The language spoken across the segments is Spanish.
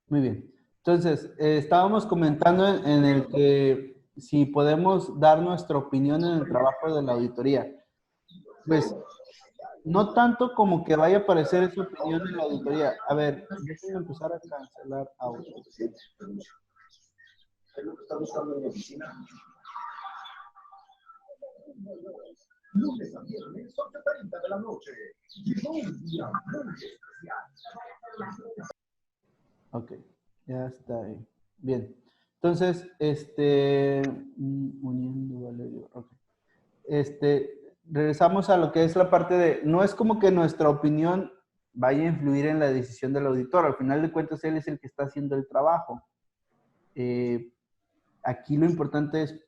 Muy bien. Entonces, estábamos comentando en el que si podemos dar nuestra opinión en el trabajo de la auditoría. Pues, no tanto como que vaya a aparecer esa opinión en la auditoría. A ver, déjenme empezar a cancelar audio. Es lo que está buscando en mi oficina. Lunes a viernes, 8:30 de la noche. Llegó un día muy especial. Ok, ya está ahí. Bien. Entonces, uniendo Valerio. Ok. Regresamos a lo que es la parte de, no es como que nuestra opinión vaya a influir en la decisión del auditor. Al final de cuentas, él es el que está haciendo el trabajo. Aquí lo importante es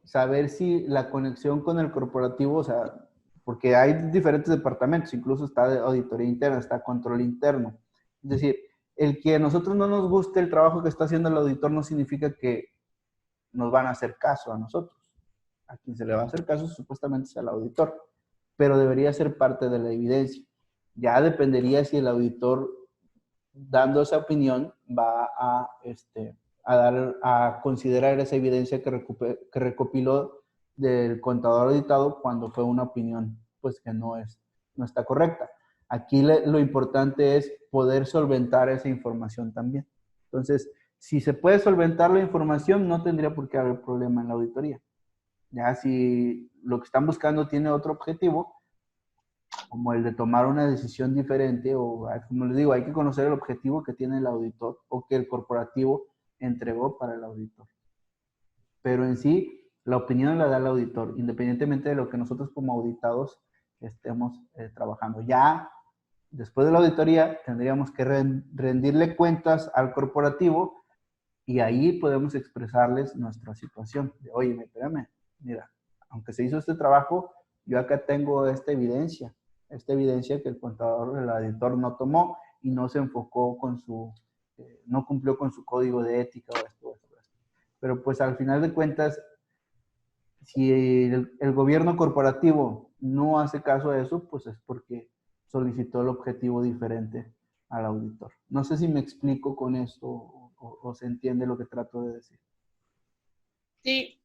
saber si la conexión con el corporativo, o sea, porque hay diferentes departamentos, incluso está de auditoría interna, está control interno. Es decir, el que a nosotros no nos guste el trabajo que está haciendo el auditor no significa que nos van a hacer caso a nosotros. A quien se le va a hacer caso supuestamente es al auditor, pero debería ser parte de la evidencia. Ya dependería si el auditor, dando esa opinión, va a considerar esa evidencia que recopiló del contador auditado cuando fue una opinión pues que no está correcta. Aquí lo importante es poder solventar esa información también. Entonces, si se puede solventar la información, no tendría por qué haber problema en la auditoría. Ya si lo que están buscando tiene otro objetivo, como el de tomar una decisión diferente, o como les digo, hay que conocer el objetivo que tiene el auditor o que el corporativo entregó para el auditor. Pero en sí, la opinión la da el auditor, independientemente de lo que nosotros como auditados estemos trabajando. Ya después de la auditoría tendríamos que rendirle cuentas al corporativo y ahí podemos expresarles nuestra situación. De, oye, espérame, mira, aunque se hizo este trabajo, yo acá tengo esta evidencia que el contador, el auditor no tomó y no se enfocó con no cumplió con su código de ética o esto. Pero pues al final de cuentas, si el gobierno corporativo no hace caso a eso, pues es porque solicitó el objetivo diferente al auditor. No sé si me explico con esto o se entiende lo que trato de decir. Sí.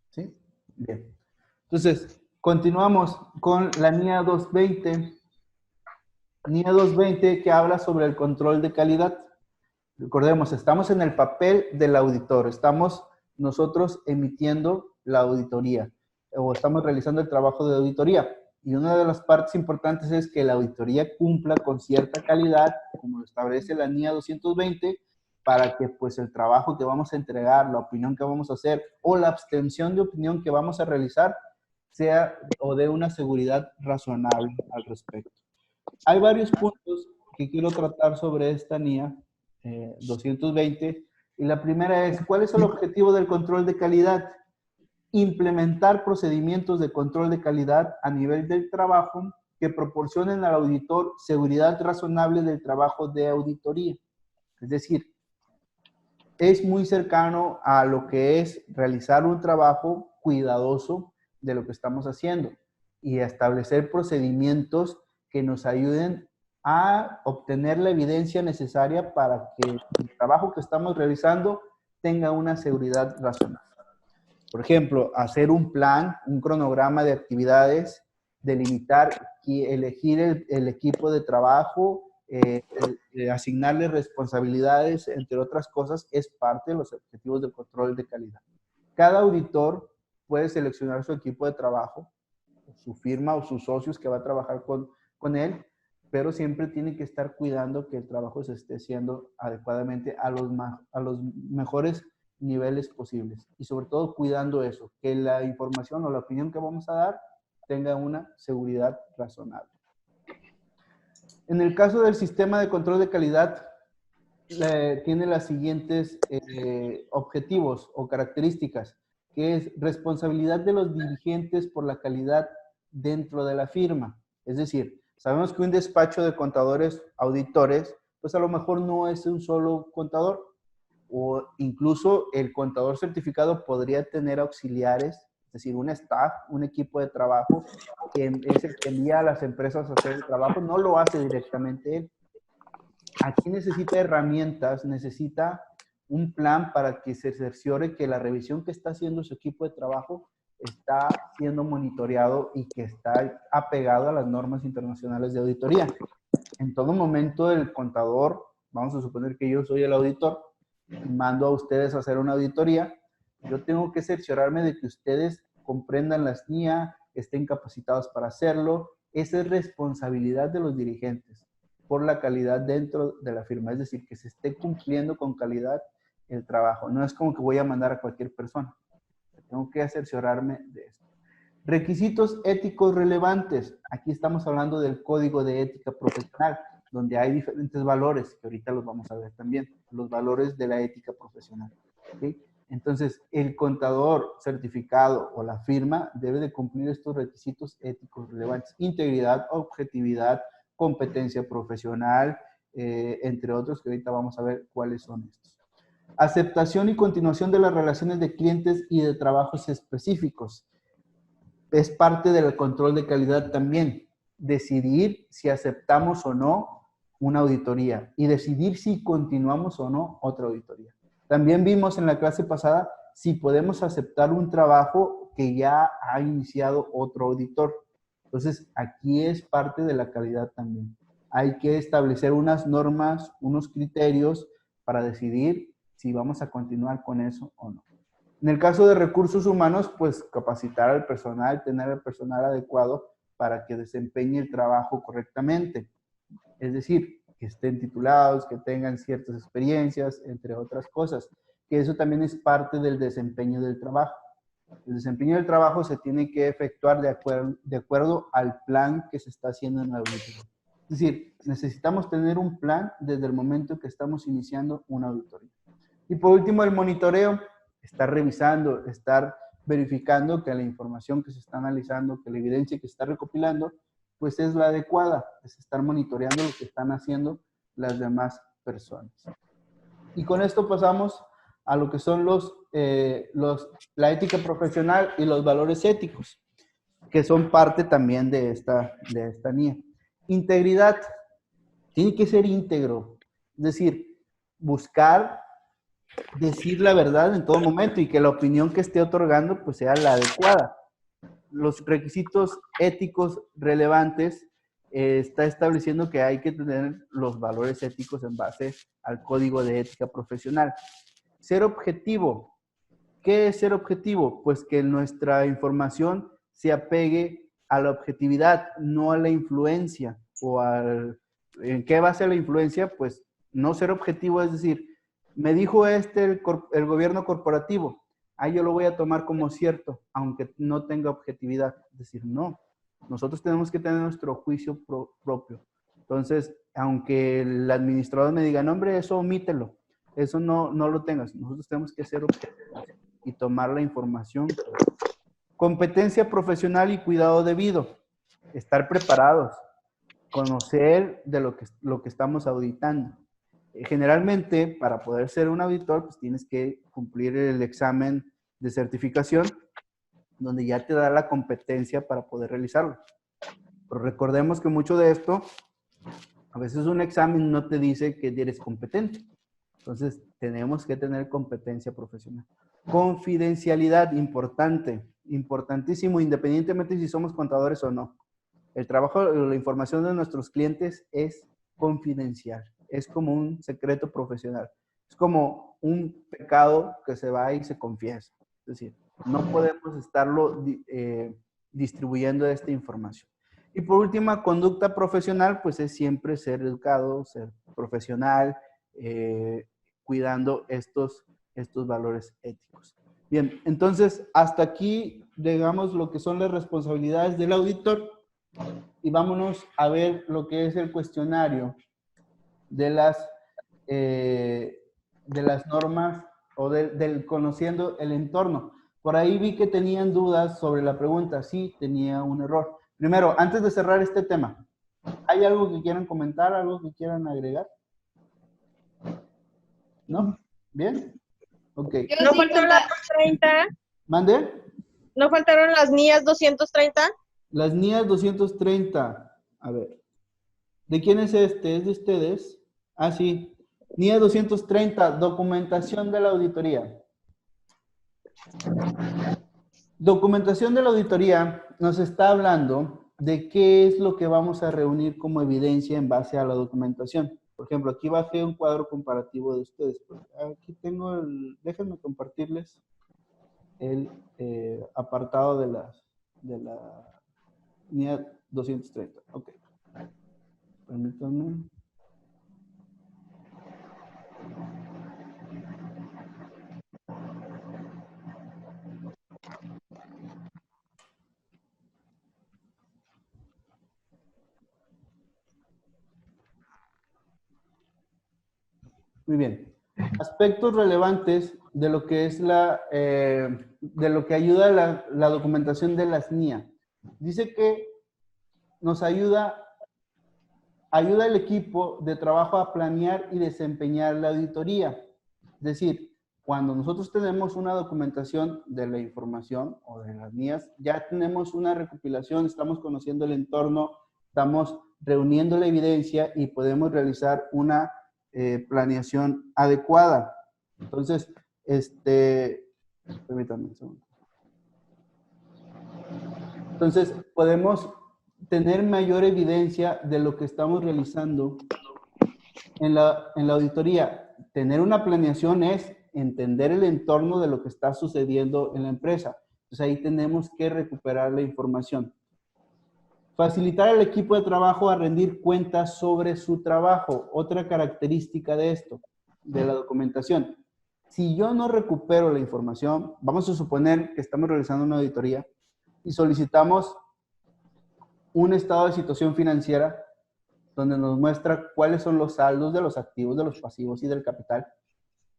¿Sí? Bien. Entonces, continuamos con la NIA 220. NIA 220 que habla sobre el control de calidad. Recordemos, estamos en el papel del auditor, estamos nosotros emitiendo la auditoría o estamos realizando el trabajo de auditoría. Y una de las partes importantes es que la auditoría cumpla con cierta calidad, como lo establece la NIA 220, para que pues el trabajo que vamos a entregar, la opinión que vamos a hacer o la abstención de opinión que vamos a realizar sea o dé una seguridad razonable al respecto. Hay varios puntos que quiero tratar sobre esta NIA 220 y la primera es, ¿cuál es el objetivo del control de calidad? Implementar procedimientos de control de calidad a nivel del trabajo que proporcionen al auditor seguridad razonable del trabajo de auditoría. Es decir, es muy cercano a lo que es realizar un trabajo cuidadoso de lo que estamos haciendo y establecer procedimientos que nos ayuden a obtener la evidencia necesaria para que el trabajo que estamos realizando tenga una seguridad razonable. Por ejemplo, hacer un plan, un cronograma de actividades, delimitar y elegir el equipo de trabajo, asignarle responsabilidades, entre otras cosas, es parte de los objetivos del control de calidad. Cada auditor puede seleccionar su equipo de trabajo, su firma o sus socios que va a trabajar con él, pero siempre tiene que estar cuidando que el trabajo se esté haciendo adecuadamente a los mejores niveles posibles. Y sobre todo cuidando eso, que la información o la opinión que vamos a dar tenga una seguridad razonable. En el caso del sistema de control de calidad, tiene las siguientes objetivos o características, que es responsabilidad de los dirigentes por la calidad dentro de la firma. Es decir, sabemos que un despacho de contadores, auditores, pues a lo mejor no es un solo contador, o incluso el contador certificado podría tener auxiliares, es decir, un staff, un equipo de trabajo, que es el que envía a las empresas a hacer el trabajo, no lo hace directamente él. aquí necesita herramientas, necesita un plan para que se cerciore que la revisión que está haciendo su equipo de trabajo está siendo monitoreado y que está apegado a las normas internacionales de auditoría. En todo momento el contador, vamos a suponer que yo soy el auditor, y mando a ustedes a hacer una auditoría, yo tengo que cerciorarme de que ustedes comprendan las NIA, estén capacitados para hacerlo. Esa es responsabilidad de los dirigentes por la calidad dentro de la firma, es decir, que se esté cumpliendo con calidad el trabajo. No es como que voy a mandar a cualquier persona. Tengo que cerciorarme de esto. Requisitos éticos relevantes. Aquí estamos hablando del Código de Ética Profesional, donde hay diferentes valores, que ahorita los vamos a ver también, los valores de la ética profesional. ¿Okay? Entonces, el contador certificado o la firma debe de cumplir estos requisitos éticos relevantes. Integridad, objetividad, competencia profesional, entre otros, que ahorita vamos a ver cuáles son estos. Aceptación y continuación de las relaciones de clientes y de trabajos específicos. Es parte del control de calidad también. Decidir si aceptamos o no una auditoría y decidir si continuamos o no otra auditoría. También vimos en la clase pasada si podemos aceptar un trabajo que ya ha iniciado otro auditor. Entonces, aquí es parte de la calidad también. Hay que establecer unas normas, unos criterios para decidir si vamos a continuar con eso o no. En el caso de recursos humanos, pues capacitar al personal, tener el personal adecuado para que desempeñe el trabajo correctamente. Es decir, que estén titulados, que tengan ciertas experiencias, entre otras cosas. Que eso también es parte del desempeño del trabajo. El desempeño del trabajo se tiene que efectuar de acuerdo al plan que se está haciendo en la auditoría. Es decir, necesitamos tener un plan desde el momento que estamos iniciando una auditoría. Y por último, el monitoreo. Estar revisando, estar verificando que la información que se está analizando, que la evidencia que se está recopilando, pues es la adecuada. Es estar monitoreando lo que están haciendo las demás personas. Y con esto pasamos a lo que son la ética profesional y los valores éticos, que son parte también de esta NIA. Integridad. Tiene que ser íntegro. Es decir, buscar decir la verdad en todo momento y que la opinión que esté otorgando pues sea la adecuada. Los requisitos éticos relevantes está estableciendo que hay que tener los valores éticos en base al Código de Ética Profesional. Ser objetivo. ¿Qué es ser objetivo? Pues que nuestra información se apegue a la objetividad, no a la influencia o ¿en qué base la influencia? Pues no ser objetivo, es decir, me dijo el gobierno corporativo, yo lo voy a tomar como cierto, aunque no tenga objetividad. Es decir, no, nosotros tenemos que tener nuestro juicio propio. Entonces, aunque el administrador me diga, no, hombre, eso omítelo, eso no lo tengas. Nosotros tenemos que ser objetivos y tomar la información. Competencia profesional y cuidado debido. Estar preparados, conocer de lo que estamos auditando. Generalmente, para poder ser un auditor, pues tienes que cumplir el examen de certificación, donde ya te da la competencia para poder realizarlo. Pero recordemos que mucho de esto, a veces un examen no te dice que eres competente. Entonces, tenemos que tener competencia profesional. Confidencialidad, importante, importantísimo, independientemente si somos contadores o no. El trabajo, la información de nuestros clientes es confidencial. Es como un secreto profesional. Es como un pecado que se va y se confiesa. Es decir, no podemos estarlo distribuyendo esta información. Y por último, conducta profesional, pues es siempre ser educado, ser profesional, cuidando estos valores éticos. Bien, entonces, hasta aquí, digamos, lo que son las responsabilidades del auditor. Y vámonos a ver lo que es el cuestionario de las normas o del conociendo el entorno. Por ahí vi que tenían dudas sobre la pregunta. Sí, tenía un error. Primero, antes de cerrar este tema, ¿hay algo que quieran comentar? ¿Algo que quieran agregar? ¿No? ¿Bien? Ok. ¿No faltaron las 30? ¿Mande? ¿No faltaron las NIAs 230? Las NIAs 230. A ver. ¿De quién es este? ¿Es de ustedes? Ah, sí. NIA 230, documentación de la auditoría. Documentación de la auditoría nos está hablando de qué es lo que vamos a reunir como evidencia en base a la documentación. Por ejemplo, aquí bajé un cuadro comparativo de ustedes. Aquí tengo déjenme compartirles el apartado de la NIA 230. Ok. Permítanme. Muy bien. Aspectos relevantes de lo que es de lo que ayuda la documentación de las NIA. Dice que nos ayuda al equipo de trabajo a planear y desempeñar la auditoría. Es decir, cuando nosotros tenemos una documentación de la información o de las NIAs, ya tenemos una recopilación, estamos conociendo el entorno, estamos reuniendo la evidencia y podemos realizar una planeación adecuada. Entonces, permítanme un segundo. Entonces, podemos tener mayor evidencia de lo que estamos realizando en la auditoría. Tener una planeación es entender el entorno de lo que está sucediendo en la empresa. Entonces, ahí tenemos que recuperar la información. Facilitar al equipo de trabajo a rendir cuentas sobre su trabajo. Otra característica de esto, de la documentación. Si yo no recupero la información, vamos a suponer que estamos realizando una auditoría y solicitamos un estado de situación financiera donde nos muestra cuáles son los saldos de los activos, de los pasivos y del capital,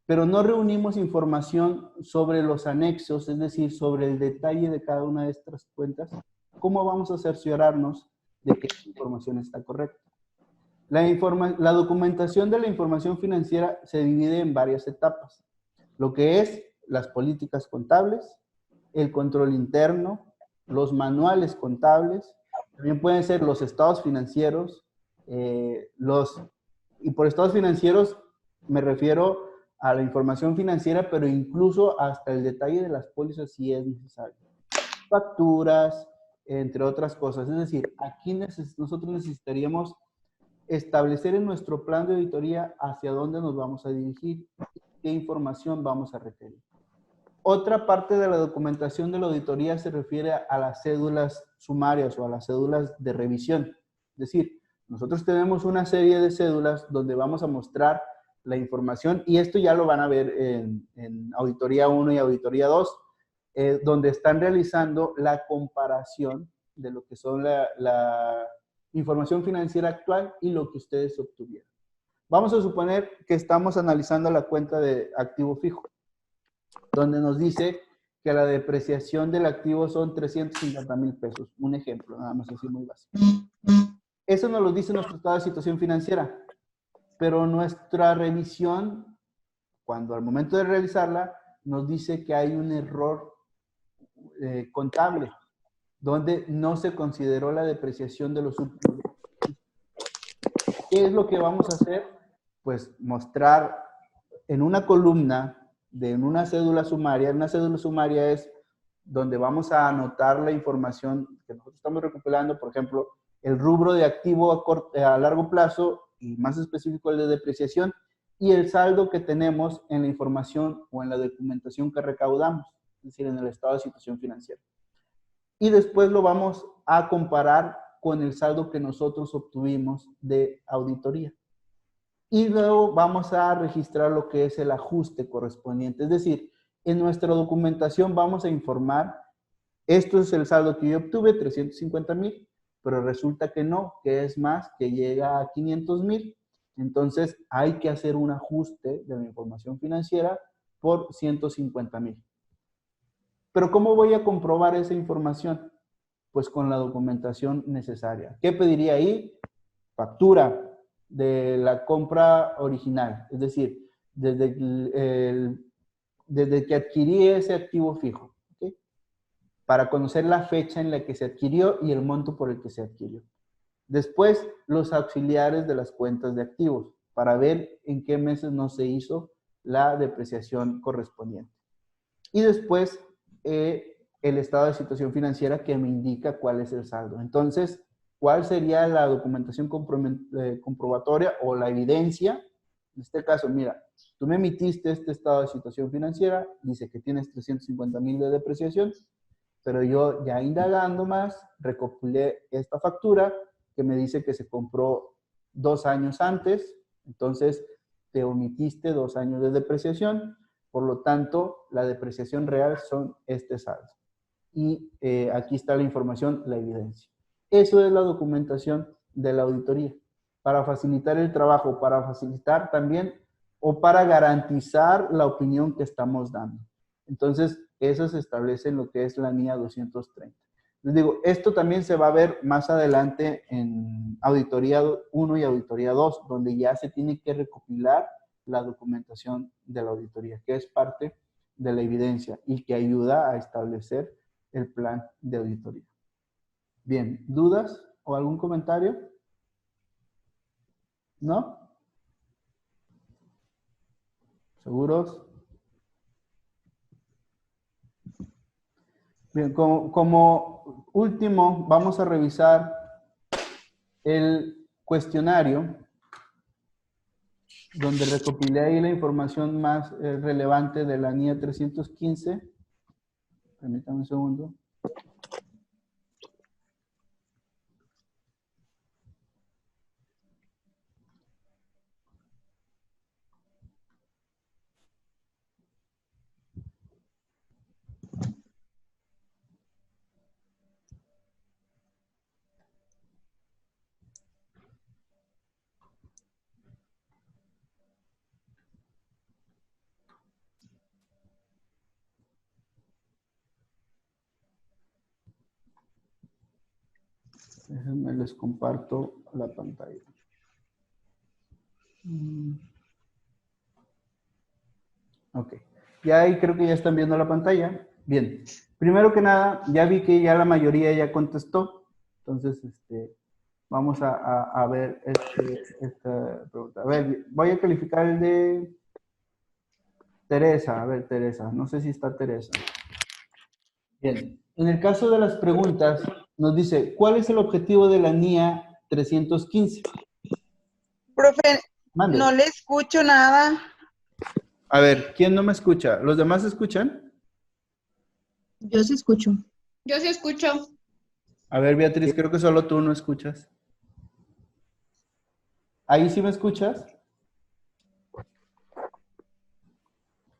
pero no reunimos información sobre los anexos, es decir, sobre el detalle de cada una de estas cuentas. ¿Cómo vamos a cerciorarnos de que esta información está correcta? La documentación de la información financiera se divide en varias etapas. Lo que es las políticas contables, el control interno, los manuales contables, también pueden ser los estados financieros, y por estados financieros me refiero a la información financiera, pero incluso hasta el detalle de las pólizas si es necesario. Facturas, entre otras cosas. Es decir, aquí nosotros necesitaríamos establecer en nuestro plan de auditoría hacia dónde nos vamos a dirigir, qué información vamos a requerir. Otra parte de la documentación de la auditoría se refiere a las cédulas sumarias o a las cédulas de revisión. Es decir, nosotros tenemos una serie de cédulas donde vamos a mostrar la información, y esto ya lo van a ver en Auditoría 1 y Auditoría 2, donde están realizando la comparación de lo que son la información financiera actual y lo que ustedes obtuvieron. Vamos a suponer que estamos analizando la cuenta de activo fijo, donde nos dice que la depreciación del activo son 350,000 pesos. Un ejemplo, nada más así muy básico. Eso nos lo dice nuestro estado de situación financiera, pero nuestra revisión, cuando al momento de realizarla, nos dice que hay un error contable, donde no se consideró la depreciación de los últimos. ¿Qué es lo que vamos a hacer? Pues mostrar en una columna en una cédula sumaria. Una cédula sumaria es donde vamos a anotar la información que nosotros estamos recopilando, por ejemplo, el rubro de activo a largo plazo y más específico el de depreciación, y el saldo que tenemos en la información o en la documentación que recaudamos, es decir, en el estado de situación financiera. Y después lo vamos a comparar con el saldo que nosotros obtuvimos de auditoría. Y luego vamos a registrar lo que es el ajuste correspondiente. Es decir, en nuestra documentación vamos a informar, esto es el saldo que yo obtuve, 350,000, pero resulta que no, que es más, que llega a 500,000. Entonces hay que hacer un ajuste de la información financiera por 150,000. Pero ¿cómo voy a comprobar esa información? Pues con la documentación necesaria. ¿Qué pediría ahí? Factura de la compra original, es decir, desde que adquirí ese activo fijo, ¿okay? Para conocer la fecha en la que se adquirió y el monto por el que se adquirió. Después, los auxiliares de las cuentas de activos, para ver en qué meses no se hizo la depreciación correspondiente. Y después, el estado de situación financiera que me indica cuál es el saldo. Entonces, ¿cuál sería la documentación comprobatoria o la evidencia? En este caso, mira, tú me emitiste este estado de situación financiera, dice que tienes 350,000 de depreciación, pero yo ya indagando más, recopilé esta factura que me dice que se compró 2 años antes, entonces te omitiste 2 años de depreciación, por lo tanto, la depreciación real son este saldo. Y aquí está la información, la evidencia. Eso es la documentación de la auditoría, para facilitar el trabajo, para facilitar también o para garantizar la opinión que estamos dando. Entonces, eso se establece en lo que es la NIA 230. Les digo, esto también se va a ver más adelante en auditoría 1 y auditoría 2, donde ya se tiene que recopilar la documentación de la auditoría, que es parte de la evidencia y que ayuda a establecer el plan de auditoría. Bien, ¿dudas o algún comentario? ¿No? ¿Seguros? Bien, como último, vamos a revisar el cuestionario, donde recopilé ahí la información más relevante de la NIA 315. Permítanme un segundo. Déjenme les comparto la pantalla. Ok. Ya ahí creo que ya están viendo la pantalla. Bien. Primero que nada, ya vi que ya la mayoría ya contestó. Entonces, vamos a ver esta pregunta. A ver, voy a calificar el de Teresa. A ver, Teresa. No sé si está Teresa. Bien. En el caso de las preguntas, nos dice, ¿cuál es el objetivo de la NIA 315? Profe, Mande. no le escucho nada. A ver, ¿quién no me escucha? ¿Los demás escuchan? Yo sí escucho. Yo sí escucho. A ver, Beatriz, creo que solo tú no escuchas. ¿Ahí sí me escuchas?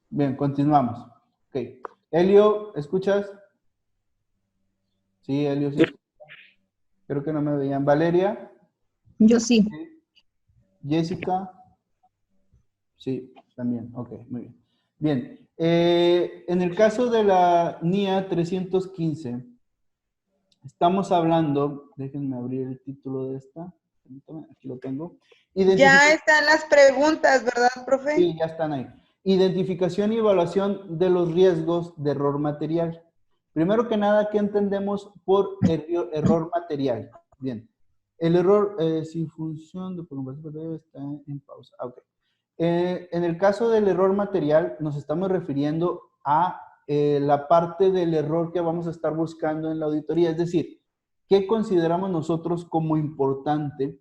Bien, continuamos. Ok. Elio, ¿escuchas? Sí, Elio, sí. Creo que no me veían. Valeria, Yo sí. Jessica. Sí, también. Ok, muy bien. Bien. En el caso de la NIA 315, estamos hablando, déjenme abrir el título de esta. Permítame, aquí lo tengo. Ya están las preguntas, ¿verdad, profe? Sí, ya están ahí. Identificación y evaluación de los riesgos de error material. Primero que nada, ¿qué entendemos por error material? Bien. El error sin función de programación está en pausa. Ok. En el caso del error material, nos estamos refiriendo a la parte del error que vamos a estar buscando en la auditoría. Es decir, ¿qué consideramos nosotros como importante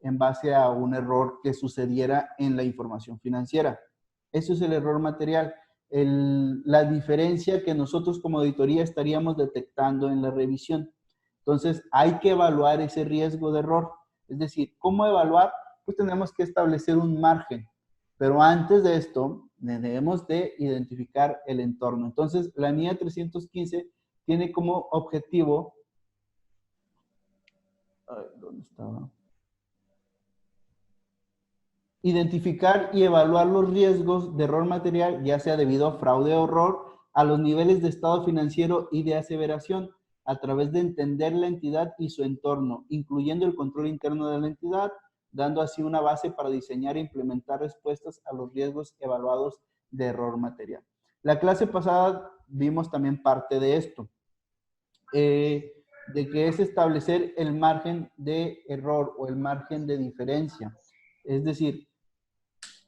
en base a un error que sucediera en la información financiera? Eso es el error material. La diferencia que nosotros como auditoría estaríamos detectando en la revisión. Entonces, hay que evaluar ese riesgo de error. Es decir, ¿cómo evaluar? Pues tenemos que establecer un margen. Pero antes de esto, debemos de identificar el entorno. Entonces, la NIA 315 tiene como objetivo... ¿Dónde estaba? Identificar y evaluar los riesgos de error material, ya sea debido a fraude o error, a los niveles de estado financiero y de aseveración, a través de entender la entidad y su entorno, incluyendo el control interno de la entidad, dando así una base para diseñar e implementar respuestas a los riesgos evaluados de error material. La clase pasada vimos también parte de esto, de que es establecer el margen de error o el margen de diferencia. Es decir,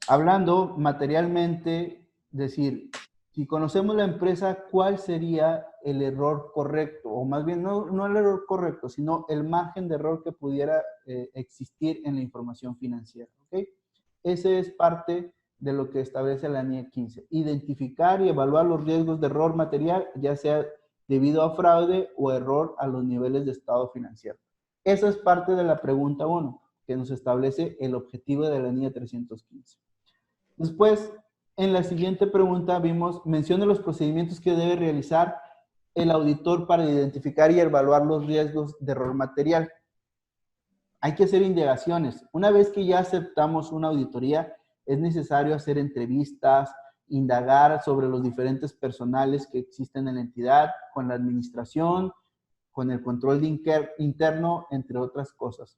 Hablando materialmente, decir, si conocemos la empresa, ¿cuál sería el error correcto? O más bien, no el error correcto, sino el margen de error que pudiera existir en la información financiera. ¿Ok? Ese es parte de lo que establece la NIE 15. Identificar y evaluar los riesgos de error material, ya sea debido a fraude o error a los niveles de estado financiero. Esa es parte de la pregunta 1, que nos establece el objetivo de la NIE 315. Después, en la siguiente pregunta vimos, mencione los procedimientos que debe realizar el auditor para identificar y evaluar los riesgos de error material. Hay que hacer indagaciones. Una vez que ya aceptamos una auditoría, es necesario hacer entrevistas, indagar sobre los diferentes personales que existen en la entidad, con la administración, con el control interno, entre otras cosas.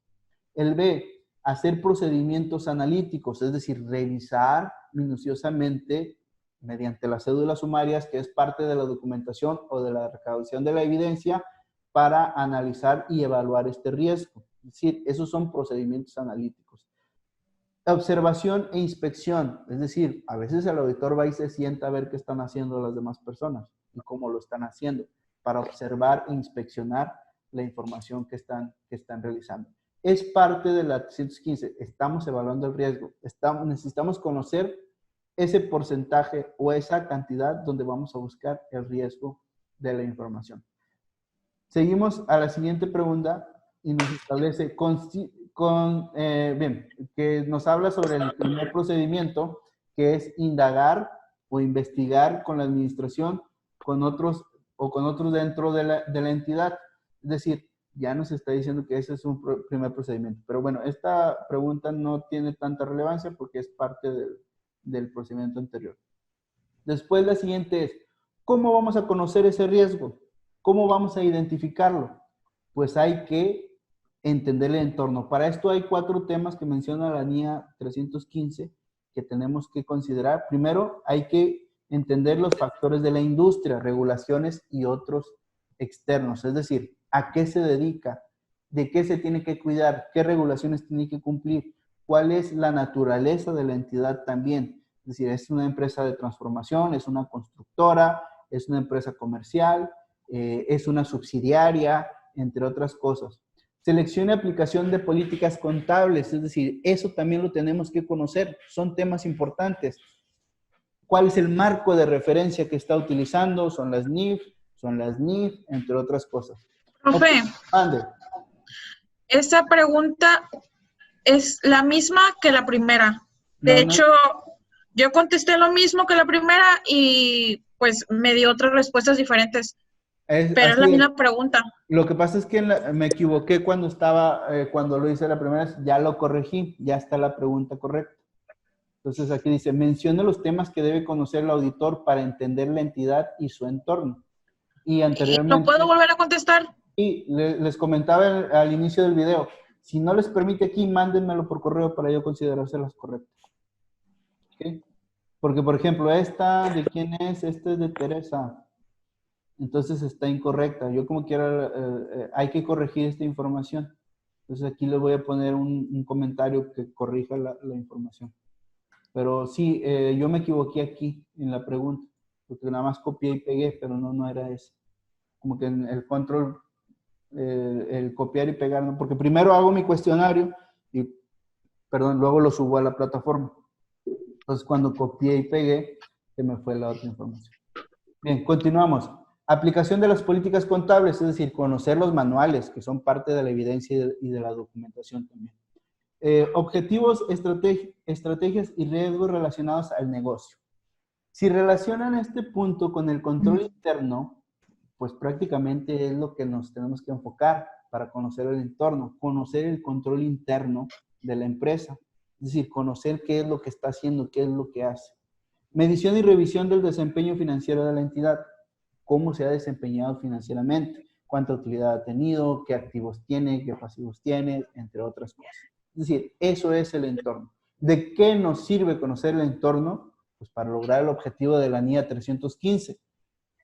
El B, hacer procedimientos analíticos, es decir, revisar minuciosamente mediante las cédulas sumarias, que es parte de la documentación o de la recaudación de la evidencia, para analizar y evaluar este riesgo. Es decir, esos son procedimientos analíticos. Observación e inspección, es decir, a veces el auditor va y se sienta a ver qué están haciendo las demás personas y cómo lo están haciendo, para observar e inspeccionar la información que están realizando. Es parte de la 315, estamos evaluando el riesgo, necesitamos conocer ese porcentaje o esa cantidad donde vamos a buscar el riesgo de la información. Seguimos a la siguiente pregunta y nos establece, que nos habla sobre el primer procedimiento, que es indagar o investigar con la administración, con otros dentro de la entidad. Es decir, ya nos está diciendo que ese es un primer procedimiento. Pero bueno, esta pregunta no tiene tanta relevancia porque es parte del procedimiento anterior. Después la siguiente es, ¿cómo vamos a conocer ese riesgo? ¿Cómo vamos a identificarlo? Pues hay que entender el entorno. Para esto hay 4 temas que menciona la NIE 315 que tenemos que considerar. Primero, hay que entender los factores de la industria, regulaciones y otros externos. Es decir, a qué se dedica, de qué se tiene que cuidar, qué regulaciones tiene que cumplir, cuál es la naturaleza de la entidad también. Es decir, es una empresa de transformación, es una constructora, es una empresa comercial, es una subsidiaria, entre otras cosas. Selección y aplicación de políticas contables, es decir, eso también lo tenemos que conocer, son temas importantes. ¿Cuál es el marco de referencia que está utilizando? Son las NIF, son las NIF, entre otras cosas. Profe, Ande. esa pregunta es la misma que la primera. De hecho, yo contesté lo mismo que la primera y pues me dio otras respuestas diferentes. Pero es la misma pregunta. Lo que pasa es que me equivoqué cuando lo hice la primera vez, ya lo corregí, ya está la pregunta correcta. Entonces aquí dice, mencione los temas que debe conocer el auditor para entender la entidad y su entorno. Y anteriormente... ¿No puedo volver a contestar? Y les comentaba al inicio del video, si no les permite aquí, mándenmelo por correo para yo considerárselas correctas. ¿Okay? Porque, por ejemplo, esta, ¿de quién es? Esta es de Teresa. Entonces está incorrecta. Yo como quiera, hay que corregir esta información. Entonces aquí les voy a poner un comentario que corrija la información. Pero sí, yo me equivoqué aquí en la pregunta, porque nada más copié y pegué, pero no era eso. Como que en el control, el copiar y pegar, ¿no? Porque primero hago mi cuestionario y, luego lo subo a la plataforma. Entonces cuando copié y pegué, se me fue la otra información. Bien, continuamos. Aplicación de las políticas contables, es decir, conocer los manuales, que son parte de la evidencia y de la documentación también. Objetivos, estrategias y riesgos relacionados al negocio. Si relacionan este punto con el control interno, pues prácticamente es lo que nos tenemos que enfocar para conocer el entorno, conocer el control interno de la empresa, es decir, conocer qué es lo que está haciendo, qué es lo que hace. Medición y revisión del desempeño financiero de la entidad, cómo se ha desempeñado financieramente, cuánta utilidad ha tenido, qué activos tiene, qué pasivos tiene, entre otras cosas. Es decir, eso es el entorno. ¿De qué nos sirve conocer el entorno? Pues para lograr el objetivo de la NIE 315,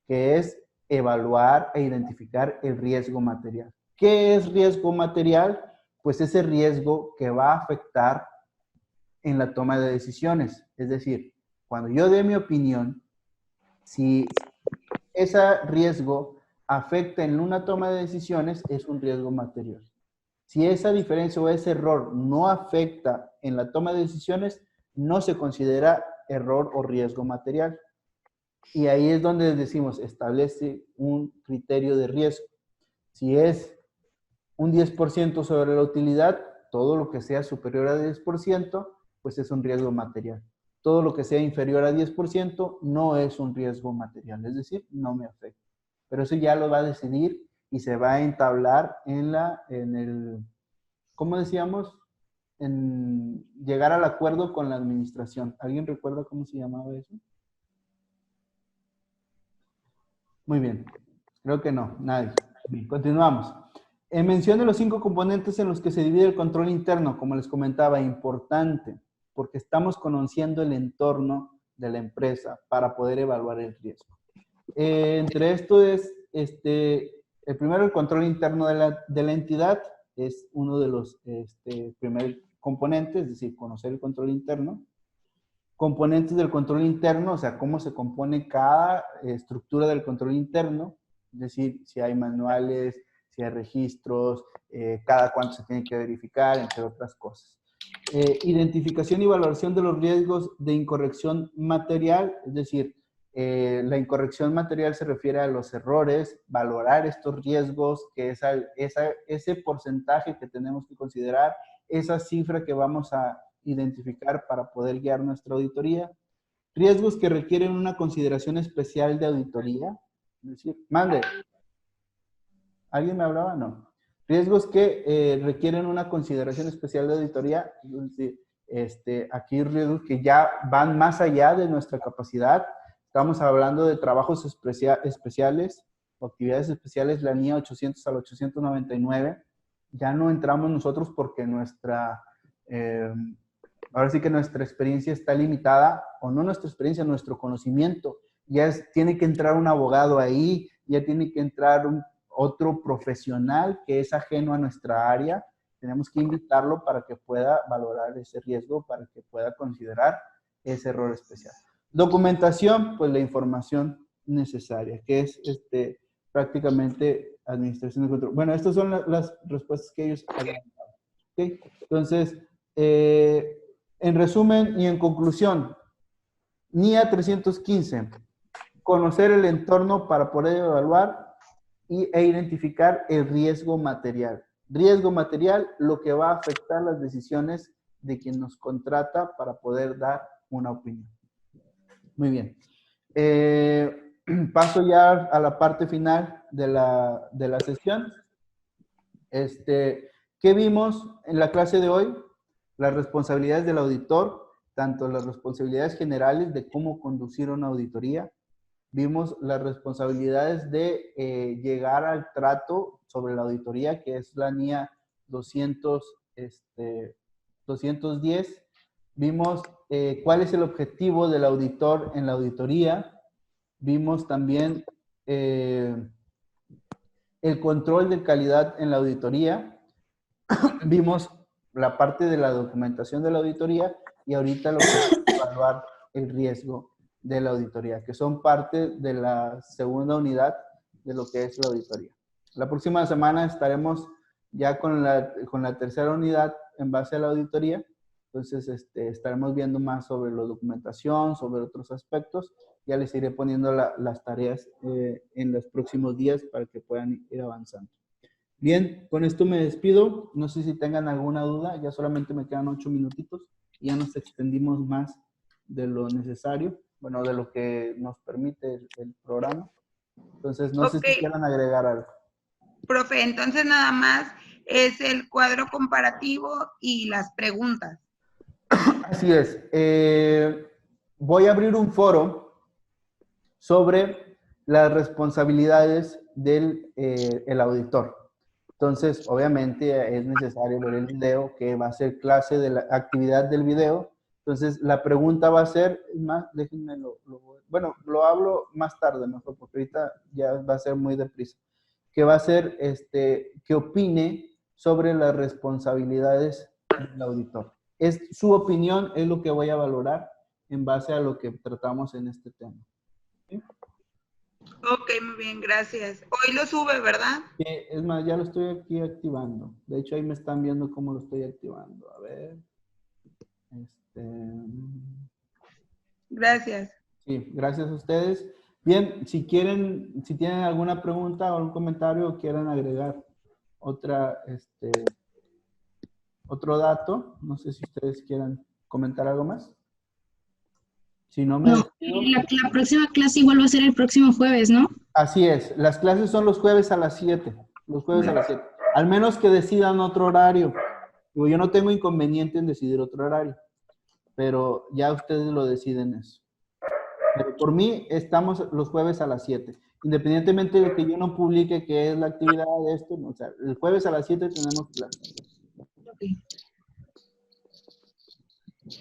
que es evaluar e identificar el riesgo material. ¿Qué es riesgo material? Pues ese riesgo que va a afectar en la toma de decisiones. Es decir, cuando yo dé mi opinión, si ese riesgo afecta en una toma de decisiones, es un riesgo material. Si esa diferencia o ese error no afecta en la toma de decisiones, no se considera error o riesgo material. Y ahí es donde decimos, establece un criterio de riesgo. Si es un 10% sobre la utilidad, todo lo que sea superior a 10%, pues es un riesgo material. Todo lo que sea inferior a 10% no es un riesgo material, es decir, no me afecta. Pero eso ya lo va a decidir y se va a entablar en el, ¿cómo decíamos? En llegar al acuerdo con la administración. ¿Alguien recuerda cómo se llamaba eso? Muy bien. Creo que no, nadie. Bien, continuamos. Mencione los 5 componentes en los que se divide el control interno, como les comentaba, importante, porque estamos conociendo el entorno de la empresa para poder evaluar el riesgo. Entre esto es, el primero, el control interno de la entidad, es uno de los primeros componentes, es decir, conocer el control interno. Componentes del control interno, o sea, cómo se compone cada estructura del control interno, es decir, si hay manuales, si hay registros, cada cuánto se tiene que verificar, entre otras cosas. Identificación y valoración de los riesgos de incorrección material, es decir, la incorrección material se refiere a los errores, valorar estos riesgos, que ese porcentaje que tenemos que considerar, esa cifra que vamos a identificar para poder guiar nuestra auditoría. Riesgos que requieren una consideración especial de auditoría, es decir, mande. ¿Alguien me hablaba? No. Riesgos que requieren una consideración especial de auditoría, es decir, aquí riesgos que ya van más allá de nuestra capacidad. Estamos hablando de trabajos especiales o actividades especiales, la NIA 800 al 899. Ya no entramos nosotros porque ahora sí que nuestra experiencia está limitada, o no nuestra experiencia, nuestro conocimiento. Tiene que entrar un abogado ahí, ya tiene que entrar otro profesional que es ajeno a nuestra área. Tenemos que invitarlo para que pueda valorar ese riesgo, para que pueda considerar ese error especial. Documentación, pues la información necesaria, que es prácticamente administración de control. Bueno, estas son las respuestas que ellos han dado. ¿Okay? Entonces, en resumen y en conclusión, NIA 315, conocer el entorno para poder evaluar e identificar el riesgo material. Riesgo material, lo que va a afectar las decisiones de quien nos contrata para poder dar una opinión. Muy bien. Paso ya a la parte final de la sesión. ¿Qué vimos en la clase de hoy? Las responsabilidades del auditor, tanto las responsabilidades generales de cómo conducir una auditoría. Vimos las responsabilidades de llegar al trato sobre la auditoría, que es la NIA 210. Vimos cuál es el objetivo del auditor en la auditoría. Vimos también el control de calidad en la auditoría. Vimos la parte de la documentación de la auditoría y ahorita lo que es evaluar el riesgo de la auditoría, que son parte de la segunda unidad de lo que es la auditoría. La próxima semana estaremos ya con la tercera unidad en base a la auditoría. Entonces, estaremos viendo más sobre la documentación, sobre otros aspectos. Ya les iré poniendo las tareas en los próximos días para que puedan ir avanzando. Bien, con esto me despido. No sé si tengan alguna duda. Ya solamente me quedan 8 minutitos y ya nos extendimos más de lo necesario. Bueno, de lo que nos permite el programa. Entonces, no sé si quieran agregar algo. Profe, entonces nada más es el cuadro comparativo y las preguntas. Así es. Voy a abrir un foro sobre las responsabilidades del el auditor. Entonces, obviamente es necesario ver el video, que va a ser clase de la actividad del video. Entonces, la pregunta va a ser, déjenme bueno, lo hablo más tarde, mejor, porque ahorita ya va a ser muy deprisa. Que va a ser, que opine sobre las responsabilidades del auditor. es su opinión, es lo que voy a valorar en base a lo que tratamos en este tema. ¿Sí? Ok, muy bien, gracias. Hoy lo sube, ¿verdad? Es más, ya lo estoy aquí activando. De hecho, ahí me están viendo cómo lo estoy activando. A ver. Gracias. Sí, gracias a ustedes. Bien, si quieren, si tienen alguna pregunta o algún comentario o quieren agregar otro dato, no sé si ustedes quieran comentar algo más. Si no me No, despido. la próxima clase igual va a ser el próximo jueves, ¿no? Así es, las clases son los jueves a las 7. Los jueves a las 7. Al menos que decidan otro horario. Digo, yo no tengo inconveniente en decidir otro horario, pero ya ustedes lo deciden eso. Pero por mí estamos los jueves a las 7. Independientemente de que yo no publique qué es la actividad de esto, o sea, el jueves a las 7 tenemos clase.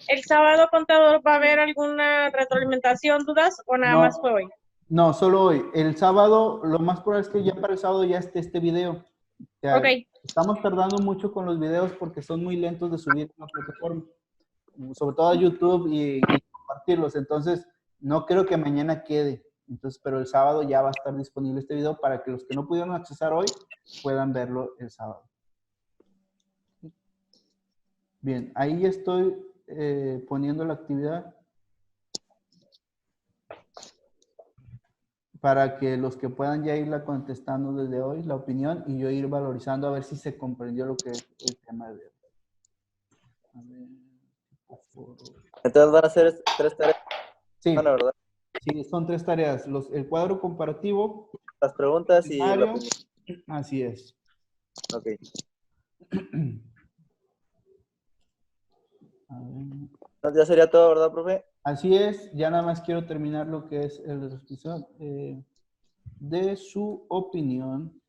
¿El sábado, contador, va a haber alguna retroalimentación, dudas o nada No. más fue hoy? No, solo hoy. El sábado, lo más probable es que ya para el sábado ya esté este video. O sea, Ok. estamos tardando mucho con los videos porque son muy lentos de subir a la plataforma, sobre todo a YouTube y compartirlos. Entonces, no creo que mañana quede. Entonces, pero el sábado ya va a estar disponible este video para que los que no pudieron accesar hoy puedan verlo el sábado. Bien, ahí estoy poniendo la actividad para que los que puedan ya irla contestando desde hoy, la opinión, y yo ir valorizando a ver si se comprendió lo que es el tema de hoy. A ver, Entonces van a ser 3 tareas. sí, Bueno, ¿verdad? sí, son 3 tareas. El cuadro comparativo, Las preguntas y la Mario, opinión. así es. Ok. A ver. Entonces ya sería todo, ¿verdad, profe? Así es, ya nada más quiero terminar lo que es el descripción de su opinión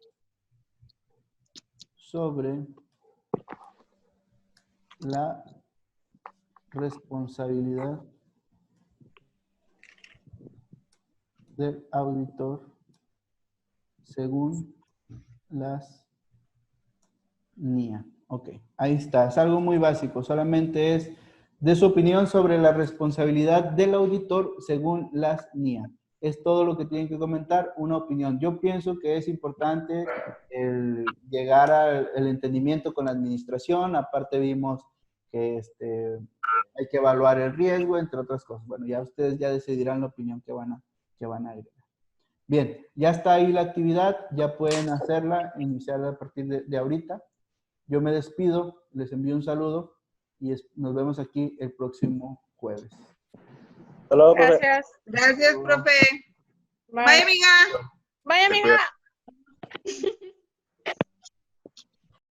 sobre la responsabilidad del auditor según las NIA. Ok, ahí está, es algo muy básico, solamente es de su opinión sobre la responsabilidad del auditor según las NIA. Es todo lo que tienen que comentar, una opinión. Yo pienso que es importante llegar al entendimiento con la administración, aparte vimos que hay que evaluar el riesgo, entre otras cosas. Bueno, ya ustedes ya decidirán la opinión que van a agregar. Bien, ya está ahí la actividad, ya pueden hacerla, iniciarla a partir de ahorita. Yo me despido, les envío un saludo y nos vemos aquí el próximo jueves. Hasta luego, profe. Gracias. Gracias, profe. Bye. Bye, amiga. Bye, amiga.